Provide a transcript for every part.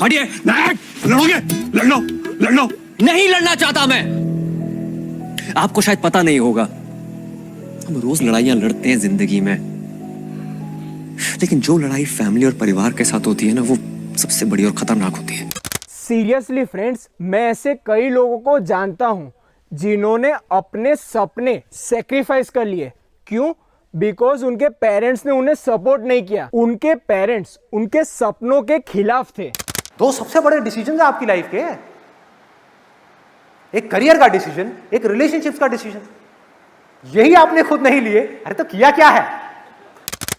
हटिए। लड़ोगे? लड़ लो, लड़ लो। नहीं लड़ना चाहता मैं। आपको शायद पता नहीं होगा, हम रोज लड़ाइयां लड़ते हैं जिंदगी में, लेकिन जो लड़ाई फैमिली और परिवार के साथ होती है ना, वो सबसे बड़ी और खतरनाक होती है। सीरियसली फ्रेंड्स, मैं ऐसे कई लोगों को जानता हूं जिन्होंने अपने सपने सेक्रीफाइस कर लिए। क्यों? बिकॉज उनके पेरेंट्स ने उन्हें सपोर्ट नहीं किया। उनके पेरेंट्स उनके सपनों के खिलाफ थे। दो सबसे बड़े डिसीजन है आपकी लाइफ के, एक करियर का डिसीजन, एक रिलेशनशिप्स का डिसीजन। यही आपने खुद नहीं लिए, अरे तो किया क्या है?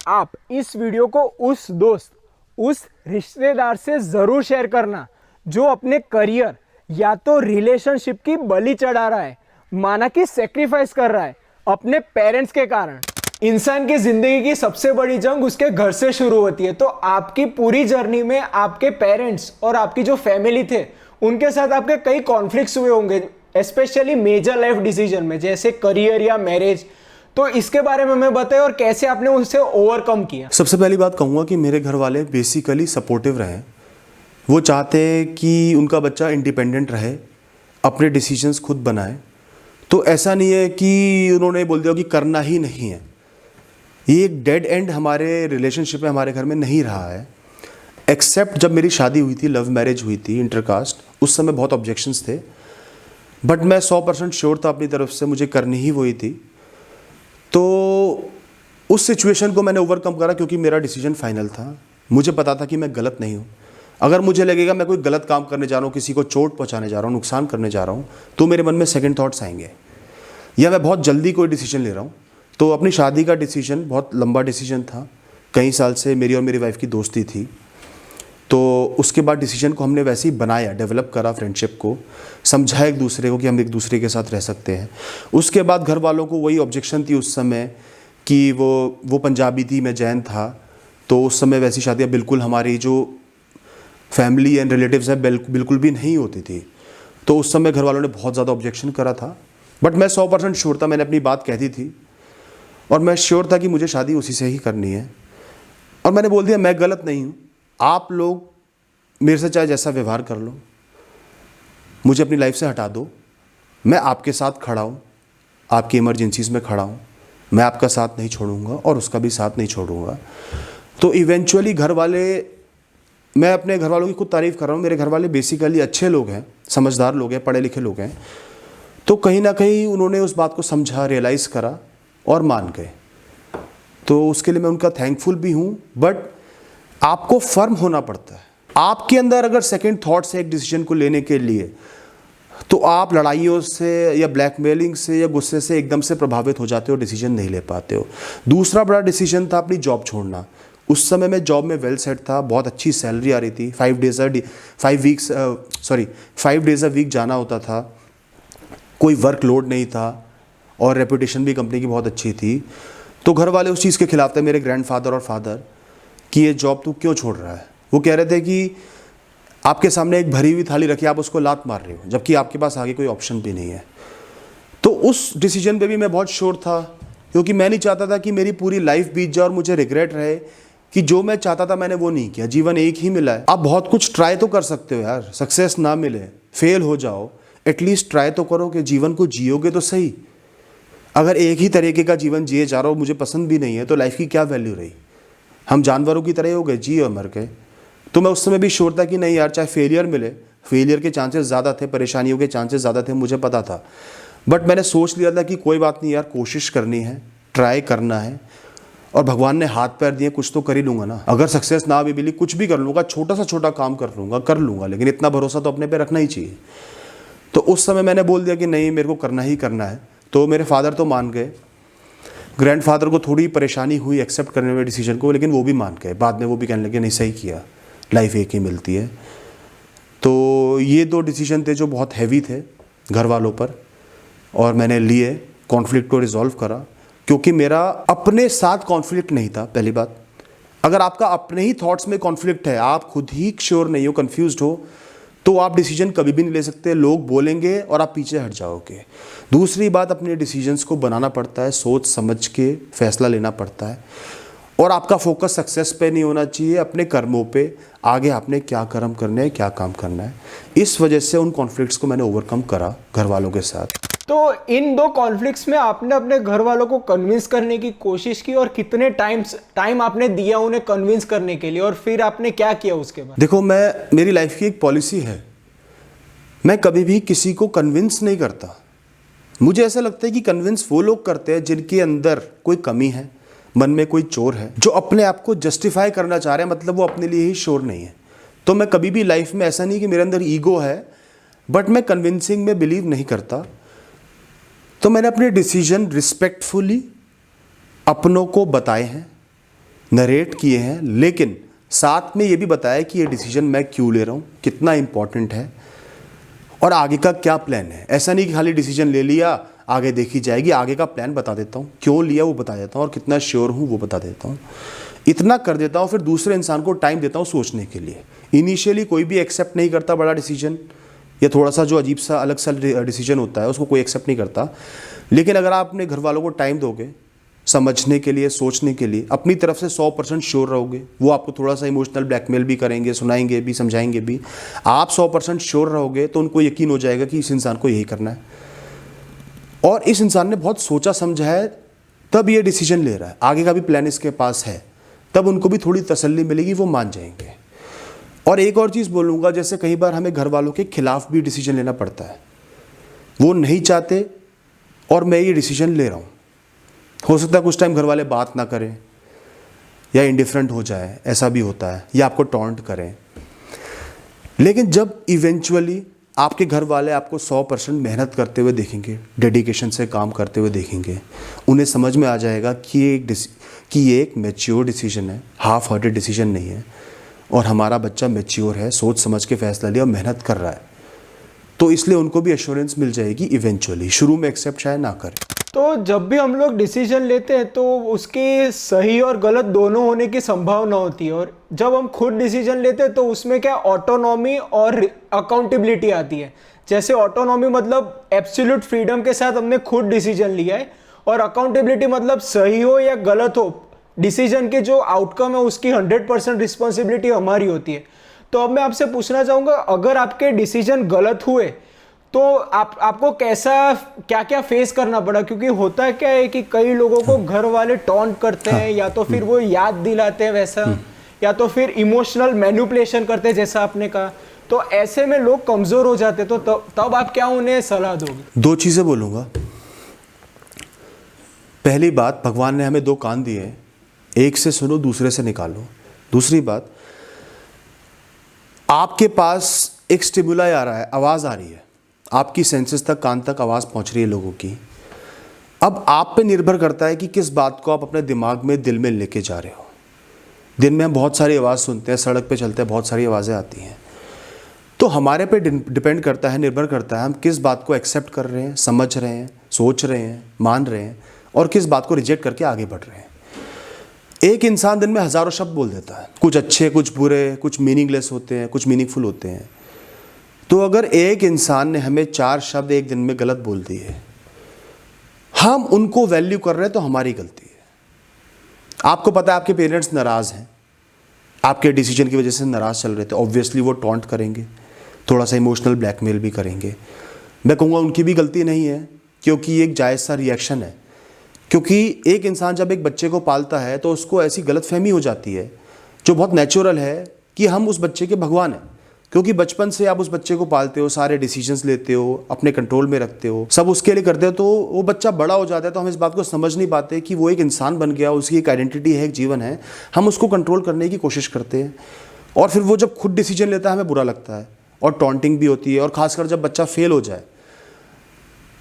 आप इस वीडियो को उस दोस्त, उस रिश्तेदार से जरूर शेयर करना जो अपने करियर या तो रिलेशनशिप की बलि चढ़ा रहा है, माना कि सेक्रीफाइस कर रहा है अपने पेरेंट्स के कारण। इंसान की जिंदगी की सबसे बड़ी जंग उसके घर से शुरू होती है। तो आपकी पूरी जर्नी में आपके पेरेंट्स और आपकी जो फैमिली थे उनके साथ आपके कई कॉन्फ्लिक्ट्स हुए होंगे, स्पेशली मेजर लाइफ डिसीजन में, जैसे करियर या मैरिज। तो इसके बारे में मैं बताएं और कैसे आपने उसे ओवरकम किया। सबसे पहली बात कहूँगा कि मेरे घर वाले बेसिकली सपोर्टिव रहे। वो चाहते हैं कि उनका बच्चा इंडिपेंडेंट रहे, अपने डिसीजंस खुद बनाए। तो ऐसा नहीं है कि उन्होंने बोल दिया कि करना ही नहीं है। ये एक डेड एंड हमारे रिलेशनशिप में, हमारे घर में नहीं रहा है। एक्सेप्ट जब मेरी शादी हुई थी, लव मैरिज हुई थी इंटरकास्ट, उस समय बहुत ऑब्जेक्शंस थे, बट मैं 100% श्योर था अपनी तरफ से मुझे करनी ही वही थी। तो उस सिचुएशन को मैंने ओवरकम करा क्योंकि मेरा डिसीजन फाइनल था। मुझे पता था कि मैं गलत नहीं हूँ। अगर मुझे लगेगा मैं कोई गलत काम करने जा रहा हूँ, किसी को चोट पहुँचाने जा रहा हूँ, नुकसान करने जा रहा हूँ, तो मेरे मन में सेकंड थॉट्स आएंगे, या मैं बहुत जल्दी कोई डिसीजन ले रहा हूँ। तो अपनी शादी का डिसीजन बहुत लंबा डिसीजन था, कई साल से मेरी और मेरी वाइफ की दोस्ती थी। तो उसके बाद डिसीजन को हमने वैसे ही बनाया, डेवलप करा, फ्रेंडशिप को समझा एक दूसरे को कि हम एक दूसरे के साथ रह सकते हैं। उसके बाद घर वालों को वही ऑब्जेक्शन थी उस समय कि वो पंजाबी थी, मैं जैन था। तो उस समय वैसी शादियाँ बिल्कुल हमारी जो फैमिली एंड रिलेटिव्स है बिल्कुल भी नहीं होती थी। तो उस समय घर वालों ने बहुत ज़्यादा ऑब्जेक्शन करा था, बट मैं 100% श्योर था, मैंने अपनी बात कह दी थी और मैं श्योर था कि मुझे शादी उसी से ही करनी है। और मैंने बोल दिया मैं गलत नहीं हूँ, आप लोग मेरे से चाहे जैसा व्यवहार कर लो, मुझे अपनी लाइफ से हटा दो, मैं आपके साथ खड़ा हूँ, आपकी इमरजेंसीज़ में खड़ा हूँ, मैं आपका साथ नहीं छोड़ूंगा और उसका भी साथ नहीं छोड़ूंगा। तो इवेंचुअली घर वाले, मैं अपने घर वालों की खुद तारीफ़ कर रहा हूँ, मेरे घर वाले बेसिकली अच्छे लोग हैं, समझदार लोग हैं, पढ़े लिखे लोग हैं। तो कहीं ना कहीं उन्होंने उस बात को समझा, रियलाइज़ करा और मान गए। तो उसके लिए मैं उनका थैंकफुल भी हूँ। बट आपको फर्म होना पड़ता है। आपके अंदर अगर सेकंड थॉट्स है एक डिसीजन को लेने के लिए, तो आप लड़ाइयों से या ब्लैकमेलिंग से या गुस्से से एकदम से प्रभावित हो जाते हो, डिसीजन नहीं ले पाते हो। दूसरा बड़ा डिसीजन था अपनी जॉब छोड़ना। उस समय मैं जॉब में वेल सेट था, बहुत अच्छी सैलरी आ रही थी, 5 डेज़ अ वीक जाना होता था, कोई वर्क लोड नहीं था और रेपुटेशन भी कंपनी की बहुत अच्छी थी। तो घर वाले उस चीज़ के खिलाफ थे, मेरे ग्रैंडफादर और फादर, कि ये जॉब तू क्यों छोड़ रहा है। वो कह रहे थे कि आपके सामने एक भरी हुई थाली रखी, आप उसको लात मार रहे हो, जबकि आपके पास आगे कोई ऑप्शन भी नहीं है। तो उस डिसीजन पे भी मैं बहुत श्योर था, क्योंकि मैं नहीं चाहता था कि मेरी पूरी लाइफ बीत जाए और मुझे रिग्रेट रहे कि जो मैं चाहता था मैंने वो नहीं किया। जीवन एक ही मिला है, आप बहुत कुछ ट्राई तो कर सकते हो यार, सक्सेस ना मिले, फेल हो जाओ, एटलीस्ट ट्राई तो करो कि जीवन को जियोगे तो सही। अगर एक ही तरीके का जीवन जिए जा रहा हो, मुझे पसंद भी नहीं है, तो लाइफ की क्या वैल्यू रही। हम जानवरों की तरह हो गए, जिए और मर गए। तो मैं उस समय भी श्योर था कि नहीं यार, चाहे फेलियर मिले, फेलियर के चांसेस ज़्यादा थे, परेशानियों के चांसेस ज़्यादा थे, मुझे पता था। बट मैंने सोच लिया था कि कोई बात नहीं यार, कोशिश करनी है, ट्राई करना है, और भगवान ने हाथ पैर दिए, कुछ तो कर ही लूँगा ना। अगर सक्सेस ना भी मिली, कुछ भी कर लूँगा, छोटा सा छोटा काम कर लूँगा, लेकिन इतना भरोसा तो अपने पे रखना ही चाहिए। तो उस समय मैंने बोल दिया कि नहीं, मेरे को करना ही करना है। तो मेरे फादर तो मान गए, ग्रैंडफादर को थोड़ी परेशानी हुई एक्सेप्ट करने में डिसीजन को, लेकिन वो भी मान गए। बाद में वो भी कहने लगे नहीं, सही किया, लाइफ एक ही मिलती है। तो ये दो डिसीजन थे जो बहुत हैवी थे घर वालों पर, और मैंने लिए, कॉन्फ्लिक्ट को रिजॉल्व करा, क्योंकि मेरा अपने साथ कॉन्फ्लिक्ट नहीं था। पहली बात, अगर आपका अपने ही थॉट्स में कॉन्फ्लिक्ट है, आप खुद ही श्योर नहीं हो, कंफ्यूज्ड हो, तो आप डिसीजन कभी भी नहीं ले सकते। लोग बोलेंगे और आप पीछे हट जाओगे। दूसरी बात, अपने डिसीजंस को बनाना पड़ता है, सोच समझ के फैसला लेना पड़ता है। और आपका फोकस सक्सेस पे नहीं होना चाहिए, अपने कर्मों पे, आगे आपने क्या कर्म करने हैं, क्या काम करना है। इस वजह से उन कॉन्फ्लिक्ट्स को मैंने ओवरकम करा घर वालों के साथ। तो इन दो कॉन्फ्लिक्ट्स में आपने अपने घर वालों को कन्विंस करने की कोशिश की और कितने टाइम आपने दिया उन्हें कन्विंस करने के लिए, और फिर आपने क्या किया उसके बाद? देखो, मेरी लाइफ की एक पॉलिसी है, मैं कभी भी किसी को कन्विंस नहीं करता। मुझे ऐसा लगता है कि कन्विंस वो लोग करते हैं जिनके अंदर कोई कमी है, मन में कोई चोर है, जो अपने आप को जस्टिफाई करना चाह रहे हैं, मतलब वो अपने लिए ही श्योर नहीं है। तो मैं कभी भी लाइफ में, ऐसा नहीं कि मेरे अंदर ईगो है, बट मैं कन्विंसिंग में बिलीव नहीं करता। तो मैंने अपने डिसीजन रिस्पेक्टफुली अपनों को बताए हैं, नरेट किए हैं, लेकिन साथ में ये भी बताया कि ये डिसीजन मैं क्यों ले रहा हूँ, कितना इंपॉर्टेंट है और आगे का क्या प्लान है। ऐसा नहीं कि खाली डिसीजन ले लिया, आगे देखी जाएगी। आगे का प्लान बता देता हूँ, क्यों लिया वो बता देता हूँ, और कितना श्योर हूँ वो बता देता हूँ। इतना कर देता हूँ, फिर दूसरे इंसान को टाइम देता हूँ सोचने के लिए। इनिशियली कोई भी एक्सेप्ट नहीं करता बड़ा डिसीजन, या थोड़ा सा जो अजीब सा अलग सा डिसीजन होता है उसको कोई एक्सेप्ट नहीं करता। लेकिन अगर आप अपने घर वालों को टाइम दोगे समझने के लिए, सोचने के लिए, अपनी तरफ से 100% श्योर रहोगे, वो आपको थोड़ा सा इमोशनल ब्लैकमेल भी करेंगे, सुनाएंगे भी, समझाएंगे भी, आप 100% श्योर रहोगे तो उनको यकीन हो जाएगा कि इस इंसान को यही करना है और इस इंसान ने बहुत सोचा समझा है, तब ये डिसीजन ले रहा है, आगे का भी प्लान इसके पास है, तब उनको भी थोड़ी तसल्ली मिलेगी, वो मान जाएंगे। और एक और चीज़ बोलूँगा, जैसे कई बार हमें घर वालों के खिलाफ भी डिसीजन लेना पड़ता है, वो नहीं चाहते और मैं ये डिसीजन ले रहा हूँ। हो सकता है कुछ टाइम घर वाले बात ना करें या इंडिफरेंट हो जाए, ऐसा भी होता है, या आपको टॉन्ट करें। लेकिन जब इवेंचुअली आपके घर वाले आपको 100% मेहनत करते हुए देखेंगे, डेडिकेशन से काम करते हुए देखेंगे, उन्हें समझ में आ जाएगा कि ये एक मैच्योर डिसीजन है, हाफ हार्टेड डिसीजन नहीं है, और हमारा बच्चा मैच्योर है, सोच समझ के फैसला लिया और मेहनत कर रहा है, तो इसलिए उनको भी एश्योरेंस मिल जाएगी इवेंचुअली। शुरू में एक्सेप्ट शायद ना करें। तो जब भी हम लोग डिसीजन लेते हैं तो उसके सही और गलत दोनों होने की संभावना होती है, और जब हम खुद डिसीजन लेते हैं तो उसमें क्या ऑटोनॉमी और अकाउंटेबिलिटी आती है। जैसे ऑटोनॉमी मतलब एब्सोल्यूट फ्रीडम के साथ हमने खुद डिसीजन लिया है, और अकाउंटेबिलिटी मतलब सही हो या गलत हो, डिसीजन के जो आउटकम है उसकी 100% रिस्पॉन्सिबिलिटी हमारी होती है। तो अब मैं आपसे पूछना चाहूँगा, अगर आपके डिसीजन गलत हुए तो आपको क्या क्या फेस करना पड़ा? क्योंकि होता क्या है कि कई लोगों को घर वाले टॉन्ट करते हैं, या तो फिर वो याद दिलाते हैं वैसा, या तो फिर इमोशनल मैनिपुलेशन करते हैं जैसा आपने कहा। तो ऐसे में लोग कमजोर हो जाते, तो तब आप क्या उन्हें सलाह दोगे? दो चीज़ें बोलूँगा। पहली बात, भगवान ने हमें 2 कान दिए हैं, एक से सुनो, दूसरे से निकालो। दूसरी बात, आपके पास एक स्टिमुलाई आ रहा है, आवाज़ आ रही है, आपकी सेंसेस तक, कान तक आवाज़ पहुंच रही है लोगों की। अब आप पे निर्भर करता है कि किस बात को आप अपने दिमाग में, दिल में लेके जा रहे हो। दिन में हम बहुत सारी आवाज़ सुनते हैं, सड़क पे चलते हैं, बहुत सारी आवाज़ें आती हैं। तो हमारे पे डिपेंड करता है, निर्भर करता है हम किस बात को एक्सेप्ट कर रहे हैं, समझ रहे हैं, सोच रहे हैं, मान रहे हैं, और किस बात को रिजेक्ट करके आगे बढ़ रहे हैं। एक इंसान दिन में हज़ारों शब्द बोल देता है, कुछ अच्छे, कुछ बुरे, कुछ मीनिंगलेस होते हैं, कुछ मीनिंगफुल होते हैं। तो अगर एक इंसान ने हमें 4 शब्द एक दिन में गलत बोल दिए, हम उनको वैल्यू कर रहे हैं, तो हमारी गलती है। आपको पता है आपके पेरेंट्स नाराज़ हैं, आपके डिसीजन की वजह से नाराज़ चल रहे थे, ऑब्वियसली वो टॉन्ट करेंगे, थोड़ा सा इमोशनल ब्लैकमेल भी करेंगे। मैं कहूँगा उनकी भी गलती नहीं है, क्योंकि ये एक जायज़ सा रिएक्शन है। क्योंकि एक इंसान जब एक बच्चे को पालता है तो उसको ऐसी गलतफहमी हो जाती है, जो बहुत नेचुरल है, कि हम उस बच्चे के भगवान हैं। क्योंकि बचपन से आप उस बच्चे को पालते हो, सारे डिसीजंस लेते हो, अपने कंट्रोल में रखते हो, सब उसके लिए करते हो। तो वो बच्चा बड़ा हो जाता है तो हम इस बात को समझ नहीं पाते कि वो एक इंसान बन गया, उसकी एक आइडेंटिटी है, एक जीवन है, हम उसको कंट्रोल करने की कोशिश करते हैं। और फिर वो जब खुद डिसीजन लेता है हमें बुरा लगता है, और टॉन्टिंग भी होती है। और ख़ासकर जब बच्चा फेल हो जाए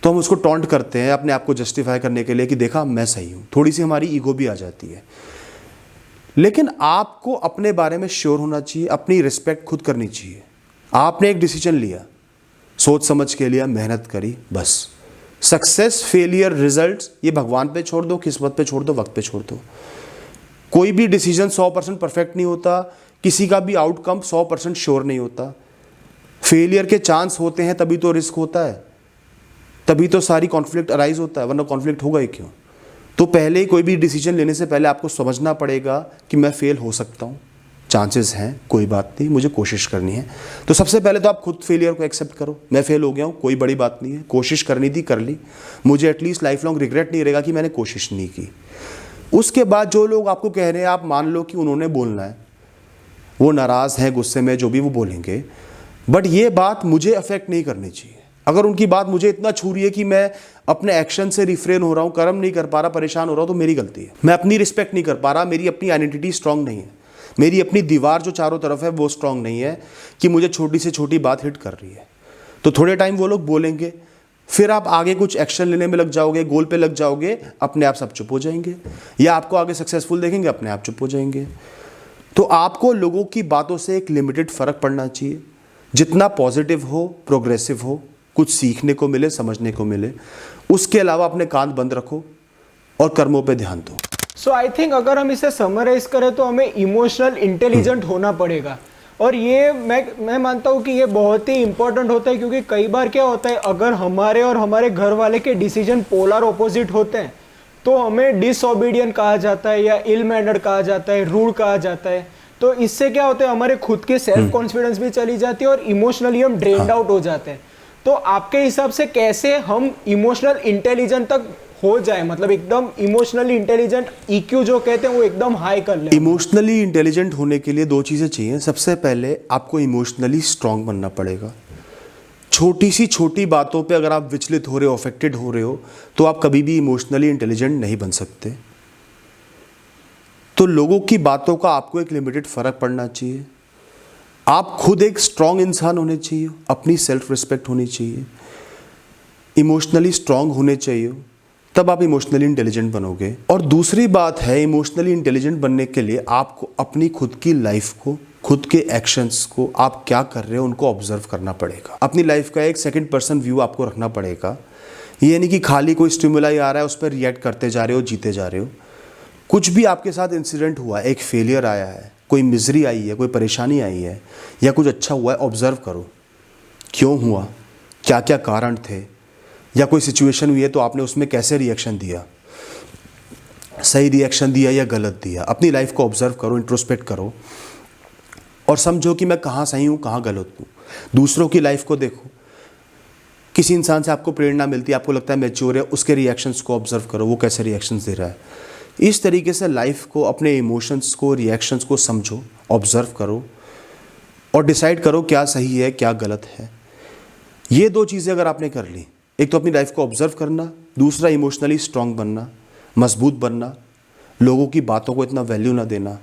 तो हम उसको टॉन्ट करते हैं अपने आप को जस्टिफाई करने के लिए कि देखा मैं सही हूँ। थोड़ी सी हमारी ईगो भी आ जाती है। लेकिन आपको अपने बारे में श्योर होना चाहिए, अपनी रिस्पेक्ट खुद करनी चाहिए। आपने एक डिसीजन लिया, सोच समझ के लिया, मेहनत करी, बस। सक्सेस, फेलियर, रिजल्ट्स ये भगवान पे छोड़ दो, किस्मत पे छोड़ दो, वक्त पे छोड़ दो। कोई भी डिसीजन 100% परफेक्ट नहीं होता, किसी का भी आउटकम 100% श्योर नहीं होता। फेलियर के चांस होते हैं, तभी तो रिस्क होता है, तभी तो सारी कॉन्फ्लिक्ट अराइज होता है, वरना कॉन्फ्लिक्ट होगा ही क्यों। तो पहले ही कोई भी डिसीजन लेने से पहले आपको समझना पड़ेगा कि मैं फेल हो सकता हूँ, चांसेस हैं, कोई बात नहीं, मुझे कोशिश करनी है। तो सबसे पहले तो आप खुद फेलियर को एक्सेप्ट करो, मैं फेल हो गया हूँ, कोई बड़ी बात नहीं है, कोशिश करनी थी, कर ली, मुझे एटलीस्ट लाइफ लॉन्ग रिग्रेट नहीं रहेगा कि मैंने कोशिश नहीं की। उसके बाद जो लोग आपको कह रहे हैं, आप मान लो कि उन्होंने बोलना है, वो नाराज़ हैं, गुस्से में, जो भी वो बोलेंगे, बट ये बात मुझे अफेक्ट नहीं करनी चाहिए। अगर उनकी बात मुझे इतना छू रही है कि मैं अपने एक्शन से रिफ्रेन हो रहा हूँ, कर्म नहीं कर पा रहा, परेशान हो रहा हूँ, तो मेरी गलती है। मैं अपनी रिस्पेक्ट नहीं कर पा रहा, मेरी अपनी आइडेंटिटी स्ट्रांग नहीं है, मेरी अपनी दीवार जो चारों तरफ है वो स्ट्रांग नहीं है कि मुझे छोटी से छोटी बात हिट कर रही है। तो थोड़े टाइम वो लोग बोलेंगे, फिर आप आगे कुछ एक्शन लेने में लग जाओगे, गोल पे लग जाओगे, अपने आप सब चुप हो जाएंगे, या आपको आगे सक्सेसफुल देखेंगे, अपने आप चुप हो जाएंगे। तो आपको लोगों की बातों से एक लिमिटेड फ़र्क पड़ना चाहिए, जितना पॉजिटिव हो, प्रोग्रेसिव हो, कुछ सीखने को मिले, समझने को मिले। उसके अलावा अपने कान बंद रखो और कर्मों पे ध्यान दो। सो आई थिंक अगर हम इसे समराइज करें तो हमें इमोशनल इंटेलिजेंट होना पड़ेगा, और ये मैं मानता हूँ कि ये बहुत ही इंपॉर्टेंट होता है, क्योंकि कई बार क्या होता है, अगर हमारे और हमारे घर वाले के डिसीजन पोलर ऑपोजिट होते हैं तो हमें डिसओबीडियंट कहा जाता है, या इल मैनर्ड कहा जाता है, रूड कहा जाता है। तो इससे क्या होता है, हमारे खुद के सेल्फ कॉन्फिडेंस भी चली जाती है और इमोशनली हम ड्रेन्ड आउट हो जाते हैं। तो आपके हिसाब से कैसे हम इमोशनल इंटेलिजेंट तक हो जाए, मतलब एकदम इमोशनली इंटेलिजेंट, ईक्यू जो कहते हैं वो एकदम हाई कर ले? इमोशनली इंटेलिजेंट होने के लिए दो चीज़ें चाहिए। सबसे पहले आपको इमोशनली स्ट्रांग बनना पड़ेगा। छोटी सी छोटी बातों पे अगर आप विचलित हो रहे हो, अफेक्टेड हो रहे हो, तो आप कभी भी इमोशनली इंटेलिजेंट नहीं बन सकते। तो लोगों की बातों का आपको एक लिमिटेड फ़र्क पड़ना चाहिए। आप खुद एक स्ट्रांग इंसान होने चाहिए, अपनी सेल्फ रिस्पेक्ट होनी चाहिए, इमोशनली स्ट्रांग होने चाहिए, तब आप इमोशनली इंटेलिजेंट बनोगे। और दूसरी बात है, इमोशनली इंटेलिजेंट बनने के लिए आपको अपनी खुद की लाइफ को, खुद के एक्शंस को, आप क्या कर रहे हो उनको ऑब्जर्व करना पड़ेगा। अपनी लाइफ का एक सेकंड पर्सन व्यू आपको रखना पड़ेगा। ये नहीं कि खाली कोई स्टिमुलाई आ रहा है उस पर रिएक्ट करते जा रहे हो, जीते जा रहे हो। कुछ भी आपके साथ इंसिडेंट हुआ, एक फेलियर आया है, कोई मिजरी आई है, कोई परेशानी आई है, या कुछ अच्छा हुआ है, ऑब्जर्व करो क्यों हुआ, क्या क्या कारण थे, या कोई सिचुएशन हुई है तो आपने उसमें कैसे रिएक्शन दिया, सही रिएक्शन दिया या गलत दिया। अपनी लाइफ को ऑब्जर्व करो, इंट्रोस्पेक्ट करो और समझो कि मैं कहाँ सही हूँ, कहाँ गलत हूँ। दूसरों की लाइफ को देखो, किसी इंसान से आपको प्रेरणा मिलती है, आपको लगता है मैच्योर है, उसके रिएक्शंस को ऑब्जर्व करो, वो कैसे रिएक्शंस दे रहा है। इस तरीके से लाइफ को, अपने इमोशंस को, रिएक्शंस को समझो, ऑब्जर्व करो और डिसाइड करो क्या सही है, क्या गलत है। ये दो चीज़ें अगर आपने कर ली, एक तो अपनी लाइफ को ऑब्जर्व करना, दूसरा इमोशनली स्ट्रांग बनना, मजबूत बनना, लोगों की बातों को इतना वैल्यू ना देना,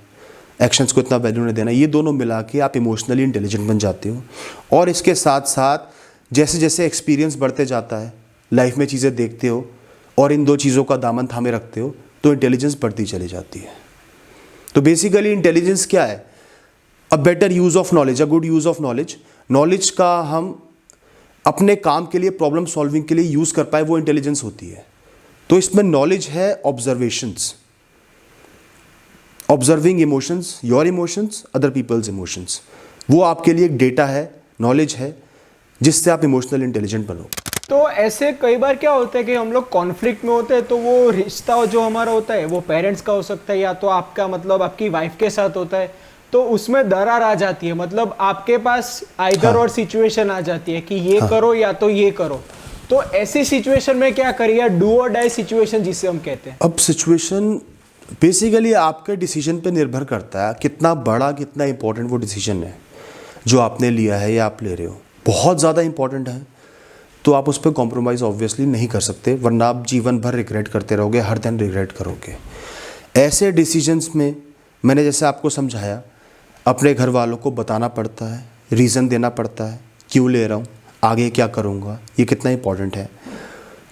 एक्शंस को इतना वैल्यू ना देना, ये दोनों मिला के आप इमोशनली इंटेलिजेंट बन जाते हो। और इसके साथ साथ जैसे जैसे एक्सपीरियंस बढ़ते जाता है, लाइफ में चीज़ें देखते हो और इन दो चीज़ों का दामन थामे रखते हो, तो इंटेलिजेंस बढ़ती चली जाती है। तो बेसिकली इंटेलिजेंस क्या है? A better use of knowledge, a good use of knowledge. Knowledge का हम अपने काम के लिए, प्रॉब्लम सॉल्विंग के लिए यूज़ कर पाए, वो इंटेलिजेंस होती है। तो इसमें नॉलेज है observations, observing emotions, your emotions, other people's emotions. वो आपके लिए एक डेटा है, नॉलेज है, जिससे आप इमोशनल इंटेलिजेंट बनो। तो ऐसे कई बार क्या होता है कि हम लोग कॉन्फ्लिक्ट में होते हैं, तो वो रिश्ता जो हमारा होता है वो पेरेंट्स का हो सकता है, या तो आपका मतलब आपकी वाइफ के साथ होता है, तो उसमें दरार आ जाती है। मतलब आपके पास आइदर और सिचुएशन आ जाती है कि ये करो या तो ये करो। तो ऐसी सिचुएशन में क्या करिए, डू और डाई सिचुएशन जिसे हम कहते हैं। अब सिचुएशन बेसिकली आपके डिसीजन पे निर्भर करता है, कितना बड़ा, कितना इंपॉर्टेंट वो डिसीजन है जो आपने लिया है या आप ले रहे हो। बहुत ज़्यादा इंपॉर्टेंट है तो आप उस पर कॉम्प्रोमाइज़ ऑब्वियसली नहीं कर सकते, वरना आप जीवन भर रिग्रेट करते रहोगे, हर दिन रिग्रेट करोगे। ऐसे डिसीजंस में मैंने जैसे आपको समझाया, अपने घर वालों को बताना पड़ता है, रीज़न देना पड़ता है, क्यों ले रहा हूँ, आगे क्या करूँगा, ये कितना इंपॉर्टेंट है,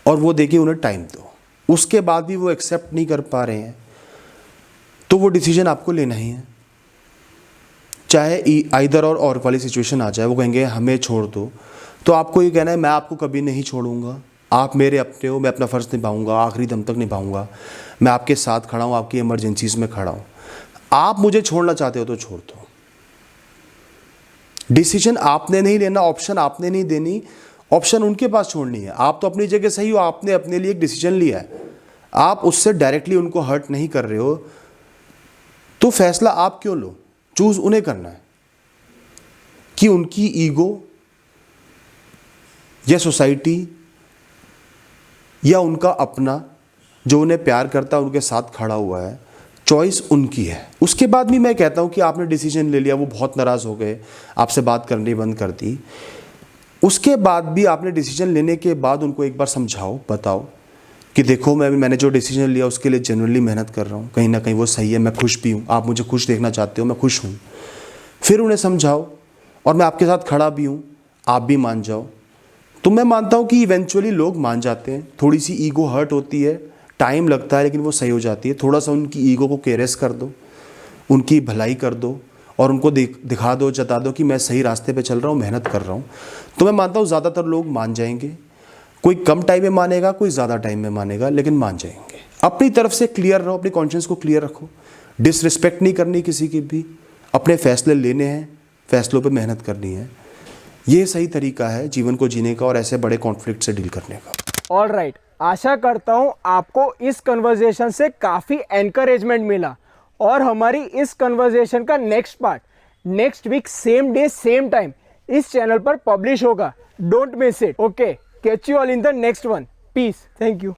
और वो देखिए उन्हें टाइम दो। उसके बाद भी वो एक्सेप्ट नहीं कर पा रहे हैं तो वो डिसीजन आपको लेना ही है। चाहे आइदर और वाली सिचुएशन आ जाए, वो कहेंगे हमें छोड़ दो, तो आपको ये कहना है मैं आपको कभी नहीं छोड़ूंगा, आप मेरे अपने हो, मैं अपना फ़र्ज़ निभाऊंगा, आखिरी दम तक निभाऊंगा, मैं आपके साथ खड़ा हूँ, आपकी इमरजेंसीज़ में खड़ा हूँ। आप मुझे छोड़ना चाहते हो तो छोड़ दो। डिसीजन आपने नहीं लेना, ऑप्शन आपने नहीं देनी, ऑप्शन उनके पास छोड़नी है। आप तो अपनी जगह सही हो, आपने अपने लिए एक डिसीजन लिया है, आप उससे डायरेक्टली उनको हर्ट नहीं कर रहे हो, तो फैसला आप क्यों लो? चूज उन्हें करना है कि उनकी ईगो या सोसाइटी या उनका अपना जो उन्हें प्यार करता है, उनके साथ खड़ा हुआ है, चॉइस उनकी है। उसके बाद भी मैं कहता हूं कि आपने डिसीजन ले लिया, वो बहुत नाराज़ हो गए, आपसे बात करनी बंद कर दी, उसके बाद भी आपने डिसीजन लेने के बाद उनको एक बार समझाओ, बताओ कि देखो मैंने जो डिसीजन लिया उसके लिए जेन्युइनली मेहनत कर रहा हूँ, कहीं ना कहीं वो सही है, मैं खुश भी हूँ, आप मुझे खुश देखना चाहते हो, मैं खुश हूँ। फिर उन्हें समझाओ और मैं आपके साथ खड़ा भी हूँ, आप भी मान जाओ। तो मैं मानता हूँ कि इवेंचुअली लोग मान जाते हैं। थोड़ी सी ईगो हर्ट होती है, टाइम लगता है, लेकिन वो सही हो जाती है। थोड़ा सा उनकी ईगो को केयरलेस कर दो, उनकी भलाई कर दो और उनको दिखा दो, जता दो कि मैं सही रास्ते पे चल रहा हूँ, मेहनत कर रहा हूँ। तो मैं मानता हूँ ज़्यादातर लोग मान जाएंगे। कोई कम टाइम में मानेगा, कोई ज़्यादा टाइम में मानेगा, लेकिन मान जाएंगे। अपनी तरफ से क्लियर रहो, अपनी कॉन्शियंस को क्लियर रखो, डिसरिस्पेक्ट नहीं करनी किसी की भी, अपने फैसले लेने हैं, फैसलों पे मेहनत करनी है। ये सही तरीका है जीवन को जीने का और ऐसे बड़े कॉन्फ्लिक्ट से डील करने का। ऑल राइट, आशा करता हूँ आपको इस कन्वर्जेशन से काफ़ी एनकरेजमेंट मिला और हमारी इस कन्वर्जेशन का next part next week same day same time इस चैनल पर पब्लिश होगा। Don't miss it. Okay, catch you all in the next one. Peace. Thank you.